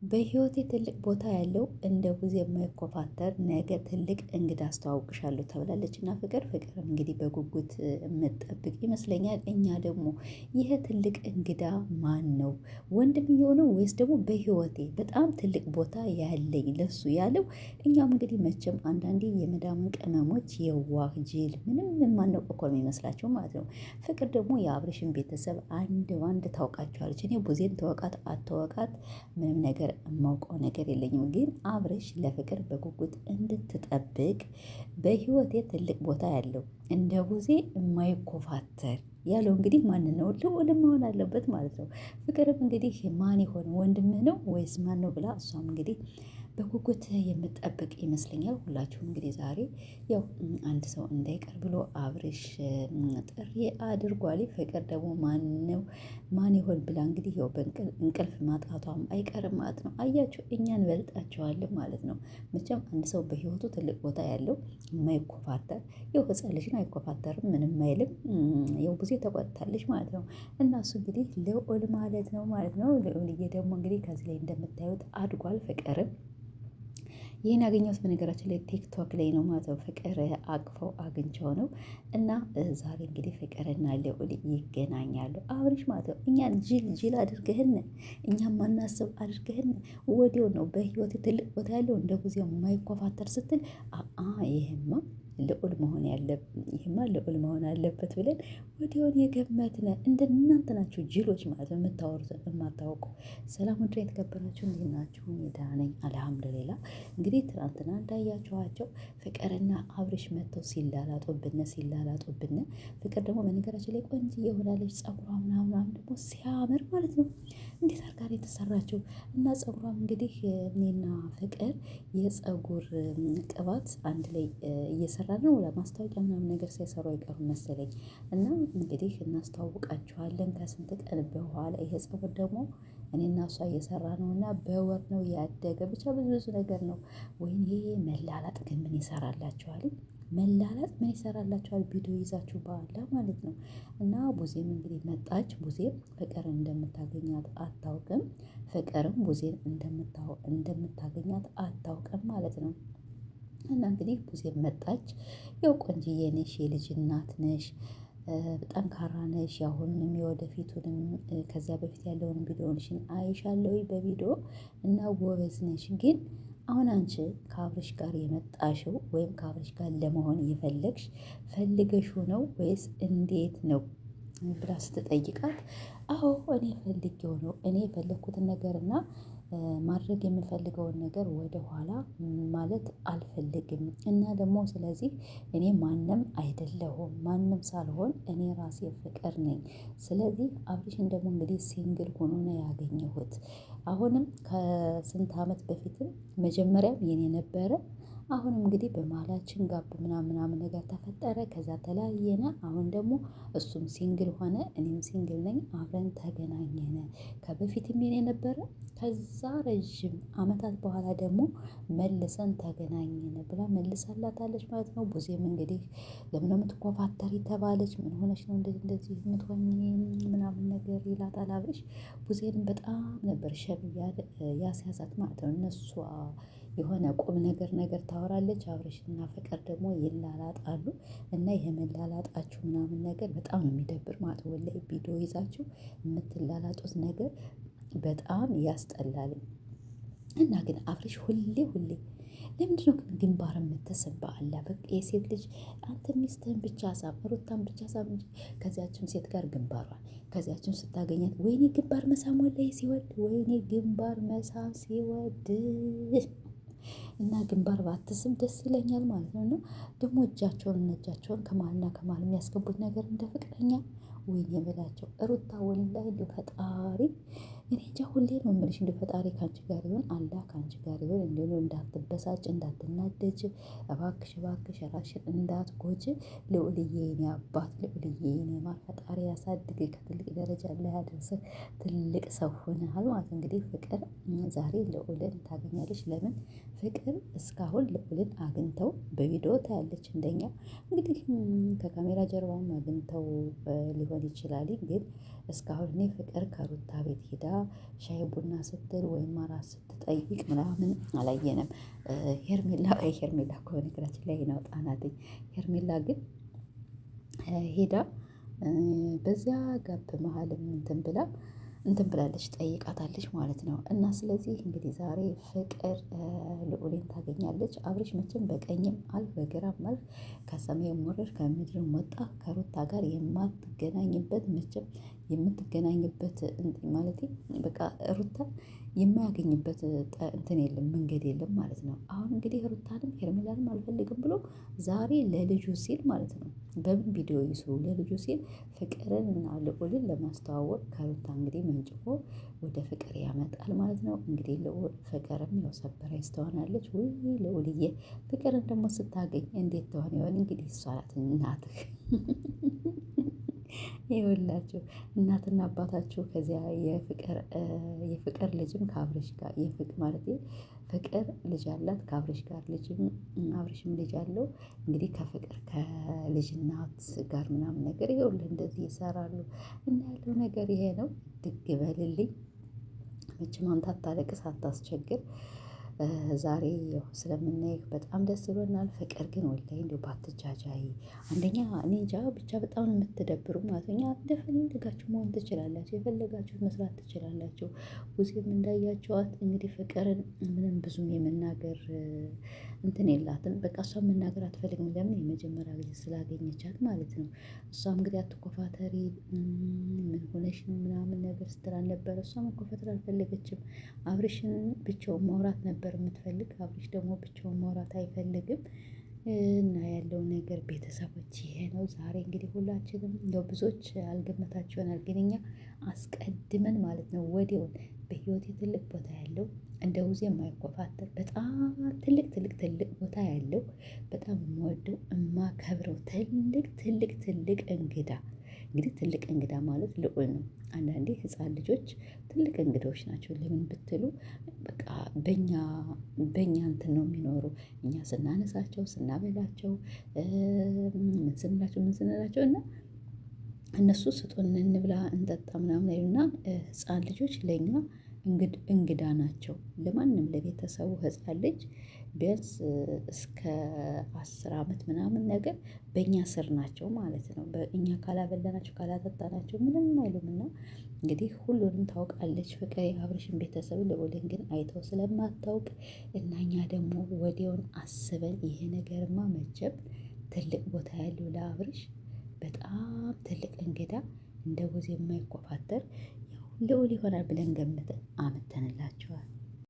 በህይወቴ ትልቅ ቦታ ያለው እንደ ጉዝ የማይኮፋተር ነገ ትልቅ እንግዳ አስተዋውቅሻለሁ ተብላለች እና ፍቅር እንግዲህ በጉጉት የምጠብቅ ይመስለኛል። እኛ ደግሞ ይህ ትልቅ እንግዳ ማን ነው? ወንድም የሆነው ወይስ ደግሞ በህይወቴ በጣም ትልቅ ቦታ ያለኝ ለሱ ያለው? እኛም እንግዲህ መቼም አንዳንዴ የመዳምን ቅመሞች የዋህ ጅል ምንም የማናውቅ እኮ ነው የሚመስላቸው ማለት ነው። ፍቅር ደግሞ የአብርሽን ቤተሰብ አንድ ባንድ ታውቃቸዋለች። እኔ ቡዜን ተወቃት አተወቃት ምንም ነገር የማውቀው ነገር የለኝም። ግን አብርሽ ለፍቅር በጉጉት እንድትጠብቅ በህይወቴ ትልቅ ቦታ ያለው እንደ ቡዜ የማይኮፋተር ያለው እንግዲህ ማን ነው? ልዑልም መሆን አለበት ማለት ነው። ፍቅርም እንግዲህ ማን ይሆን ወንድምህ ነው ወይስ ማን ነው ብላ እሷም እንግዲህ በጉጉት የምጠብቅ ይመስለኛል። ሁላችሁም እንግዲህ ዛሬ ያው አንድ ሰው እንዳይቀር ብሎ አብርሽ ጥሪ አድርጓል። ፍቅር ደግሞ ማን ነው ማን ይሆን ብላ እንግዲህ ያው በእንቅልፍ ማጣቷም አይቀርም ማለት ነው። አያችሁ እኛ እንበልጣቸዋለን ማለት ነው። መቼም አንድ ሰው በህይወቱ ትልቅ ቦታ ያለው የማይኮፋተር ያው ህፃን ልጅ ነው አይኮፋተርም ምንም አይልም። ያው ብዙ ተቆጥታለች ማለት ነው። እና እሱ እንግዲህ ልዑል ማለት ነው ማለት ነው። ልዑልዬ ደግሞ እንግዲህ ከዚህ ላይ እንደምታዩት አድጓል። ፍቅርም ይህን ያገኘሁት በነገራችን ላይ ቲክቶክ ላይ ነው ማለት ነው። ፍቅር አቅፈው አግኝቸው ነው። እና ዛሬ እንግዲህ ፍቅርና ልዑል ይገናኛሉ። አብርሽ ማለት ነው እኛን ጅል አድርገህን እኛም ማናስብ አድርገህን ወዲያው ነው በህይወት ትልቅ ቦታ ያለው እንደ ጊዜው የማይኮፋተር ስትል ይሄማ ልዑል መሆን ይሄማ ልዑል መሆን አለበት ብለን ወዲያውን የገመትነ እንደናንተ ናችሁ ጅሎች ማለት ነው። የምታወሩትን የማታውቁ። ሰላም ወንድና የተከበራችሁ እንዴት ናችሁ? እኔ ደህና ነኝ አልሐምዱሊላህ። እንግዲህ ትናንትና እንዳያችኋቸው ፍቅርና አብርሽ መጥተው ሲላላጡብን ፍቅር ደግሞ በነገራችን ላይ ቆንጆ የሆናለች ፀጉሯ ምናምን ደግሞ ሲያምር ማለት ነው። እንዴት አድርጋ ነው የተሰራችው? እና ፀጉሯም እንግዲህ እኔና ፍቅር የፀጉር ቅባት አንድ ላይ እየሰራ ነው። ለማስታወቂያ ምናምን ነገር ሳይሰሩ አይቀሩም መሰለኝ። እና እንግዲህ እናስተዋውቃችኋለን ከስንት ቀን በኋላ። ይሄ ፀጉር ደግሞ እኔና እሷ እየሰራ ነው እና በወር ነው ያደገ። ብቻ ብዙ ነገር ነው። ወይኔ መላላጥ ግን ምን ይሰራላችኋል? መላላጥ ምን ይሰራላችኋል? ቪዲዮ ይዛችሁ በኋላ ማለት ነው። እና ቡዜም እንግዲህ መጣች። ቡዜም ፍቅርን እንደምታገኛት አታውቅም። ፍቅርም ቡዜን እንደምታገኛት አታውቅም ማለት ነው። እና እንግዲህ ቡዜም መጣች። ያው ቆንጅዬ ነሽ፣ የልጅ እናት ነሽ፣ ጠንካራ ነሽ። ያሁኑንም የወደፊቱንም ከዛ በፊት ያለውን ቪዲዮሽን አይሻለሁ በቪዲዮ እና ጎበዝ ነሽ። ግን አሁን አንቺ ከአብርሽ ጋር የመጣሽው ወይም ከአብርሽ ጋር ለመሆን የፈለግሽ ፈልገሽው ነው ወይስ እንዴት ነው ብላ ስትጠይቃት፣ አዎ እኔ ፈልጌው ነው። እኔ የፈለግኩትን ነገር እና ማድረግ የምፈልገውን ነገር ወደ ኋላ ማለት አልፈልግም። እና ደግሞ ስለዚህ እኔ ማንም አይደለሁም። ማንም ሳልሆን እኔ ራሴ ፍቅር ነኝ። ስለዚህ አብርሽን ደግሞ እንግዲህ ሲንግል ሆኖ ነው ያገኘሁት። አሁንም ከስንት አመት በፊትም መጀመሪያም የኔ ነበረ። አሁንም እንግዲህ በመሃላችን ጋብ ምናምን ነገር ተፈጠረ። ከዛ ተለያየነ። አሁን ደግሞ እሱም ሲንግል ሆነ፣ እኔም ሲንግል ነኝ። አብረን ተገናኘነ። ከበፊትም የኔ ነበረ። ከዛ ረዥም አመታት በኋላ ደግሞ መልሰን ተገናኘን ብላ መልሳላታለች ማለት ነው። ቡዜም እንግዲህ ለምን ነው የምትኮፋተሪ ተባለች። ምን ሆነች ነው እንደዚህ የምትሆኝ ምናምን ነገር ይላታል አብርሽ። ቡዜንም በጣም ነበር ሸብ ያስያዛት ማለት ነው። እነሷ የሆነ ቁም ነገር ታወራለች። አብርሽና ፍቅር ደግሞ ይላላጣሉ። እና ይሄ መላላጣችሁ ምናምን ነገር በጣም ነው የሚደብር ማለት ነው። ወላሂ ቪዲዮ ይዛችሁ የምትላላጡት ነገር በጣም ያስጠላል። እና ግን አብርሽ ሁሌ ለምንድነው ግን ግንባር የምትስብ? በአላህ በቃ የሴት ልጅ አንተ ሚስትህን ብቻ ሳም፣ ሩታን ብቻ ሳም እንጂ ከዚያችም ሴት ጋር ግንባሯን ከዚያችም ስታገኛት ወይኔ ግንባር መሳም ወላሂ ሲወድ፣ ወይኔ ግንባር መሳም ሲወድ እና ግንባር ባትስም ደስ ይለኛል ማለት ነው። እና ደግሞ እጃቸውን ከመሀልና ከመሀል የሚያስገቡት ነገር እንደ ፍቅረኛ ወይኔ የምላቸው ሩታ ወላሂ እንደው ፈጣሪ እኔ እንጃ ሁሌ ነው የምልሽ። እንደው ፈጣሪ ካንቺ ጋር ይሁን፣ አላህ ካንቺ ጋር ይሁን። እንደው እንዳትበሳጭ እንዳትናደጅ እባክሽ ራስሽን እንዳትጎጂ። ልዑልዬ የኔ አባት፣ ልዑልዬ የኔ ማር፣ ፈጣሪ ያሳድግ ከትልቅ ደረጃ ላይ ያደርስህ። ትልቅ ሰው ሆነሃል ማለት እንግዲህ ፍቅር ዛሬ ልዑልን ታገኛለች። ለምን ፍቅር እስካሁን ልዑልን አግኝተው በቪዲዮ ታያለች። እንደኛ እንግዲህ ከካሜራ ጀርባም አግኝተው ሊሆን ይችላል። ግን እስካሁን እኔ ፍቅር ከሩታ ቤት ሄዳ ሻይ ቡና ስትል ወይም አራት ስትጠይቅ ምናምን አላየንም። ሄርሜላ ሄርሜላ እኮ በነገራችን ላይ ነው ጣናትኝ። ሄርሜላ ግን ሄዳ በዚያ ጋብ መሀልም እንትን ብላለች ጠይቃታለች ማለት ነው። እና ስለዚህ እንግዲህ ዛሬ ፍቅር ልዑሌን ታገኛለች። አብርሽ መቼም በቀኝም አልፍ በግራም አልፍ ከሰማይም ወረድ ከምድርም ወጣ ከሩታ ጋር የማትገናኝበት መቼም የምትገናኝበት ማለት በቃ ሩታ የማያገኝበት እንትን የለም መንገድ የለም ማለት ነው። አሁን እንግዲህ ሩታንም ሄርሜላንም አልፈልግም ብሎ ዛሬ ለልጁ ሲል ማለት ነው በምን ቪዲዮ ይስሩ ለልጁ ሲል ፍቅርን እና ልዑልን ለማስተዋወቅ ከሩታ እንግዲህ መንጭቆ ወደ ፍቅር ያመጣል ማለት ነው። እንግዲህ ልዑል ፍቅርም ያው ሰርፕራይዝ ትሆናለች። ውይ ልዑልዬ ፍቅርን ደግሞ ስታገኝ እንዴት ትሆን ይሆን እንግዲህ እሷ ናት እናትህ ይኸውላችሁ እናትና አባታችሁ ከዚያ የፍቅር ልጅም ከአብርሽ ጋር የፍቅር ማለት ፍቅር ልጅ አላት ከአብርሽ ጋር ልጅም አብርሽም ልጅ አለው። እንግዲህ ከፍቅር ከልጅ እናት ጋር ምናምን ነገር ይኸውልህ እንደዚህ ይሰራሉ። እና ያለው ነገር ይሄ ነው። ድግ በልልኝ መቼም አንተ አታለቅስ አታስቸግር። ዛሬ ያው ስለምናይህ በጣም ደስ ብሎናል። ፍቅር ግን ወላሂ እንደው ባትጃጃይ አንደኛ እኔ እንጃ ብቻ በጣም ነው የምትደብሩ ማለት ነው። እንደፈለጋችሁ መሆን ትችላላችሁ፣ የፈለጋችሁት መስራት ትችላላችሁ። ውዜም እንዳያቸዋት እንግዲህ ፍቅርን ምንም ብዙም የመናገር እንትን የላትም። በቃ እሷ መናገር አትፈልግም። ለምን የመጀመሪያ ጊዜ ስላገኘቻት ማለት ነው። እሷም እንግዲህ አትኮፋተሪ ምን ሆነሽ ነው ምናምን ነገር ስትል አልነበረ። እሷ መኮፈተር አልፈለገችም። አብርሽን ብቻውን ማውራት ነበር የምትፈልግ። አብርሽ ደግሞ ብቻውን ማውራት አይፈልግም። እና ያለው ነገር ቤተሰቦች ይሄ ነው። ዛሬ እንግዲህ ሁላችንም እንደው ብዙዎች አልገመታችሁ ይሆናል፣ ግን እኛ አስቀድመን ማለት ነው ወዲያውን በህይወቴ ትልቅ ቦታ ያለው እንደ ውዜ የማይኮፋተር በጣም ትልቅ ቦታ ያለው በጣም የምወደው የማከብረው ትልቅ እንግዳ እንግዲህ ትልቅ እንግዳ ማለት ልዑል ነው። አንዳንዴ ህፃን ልጆች ትልቅ እንግዳዎች ናቸው። ለምን ብትሉ በቃ በእኛ እንትን ነው የሚኖሩ። እኛ ስናነሳቸው ስናበላቸው ምን ስንላቸው እና እነሱ ስጡን እንብላ እንጠጣ ምናምን አይሉና ህፃን ልጆች ለእኛ እንግዳ ናቸው። ለማንም ለቤተሰቡ ህፃን ልጅ ቢያንስ እስከ 10 አመት ምናምን ነገር በእኛ ስር ናቸው ማለት ነው። በእኛ ካላበላናቸው ካላጠጣናቸው ምንም አይሉምና እንግዲህ ሁሉንም ታውቃለች ፍቅር የአብርሽን ቤተሰብ። ልዑልን ግን አይተው ስለማታውቅ እና እኛ ደግሞ ወዲያውን አስበን ይሄ ነገርማ መቼም ትልቅ ቦታ ያለው ለአብርሽ በጣም ትልቅ እንግዳ እንደ ወዝ የማይኮፋተር ያው ልዑል ይሆናል ብለን ገምተን አመተንላቸዋል።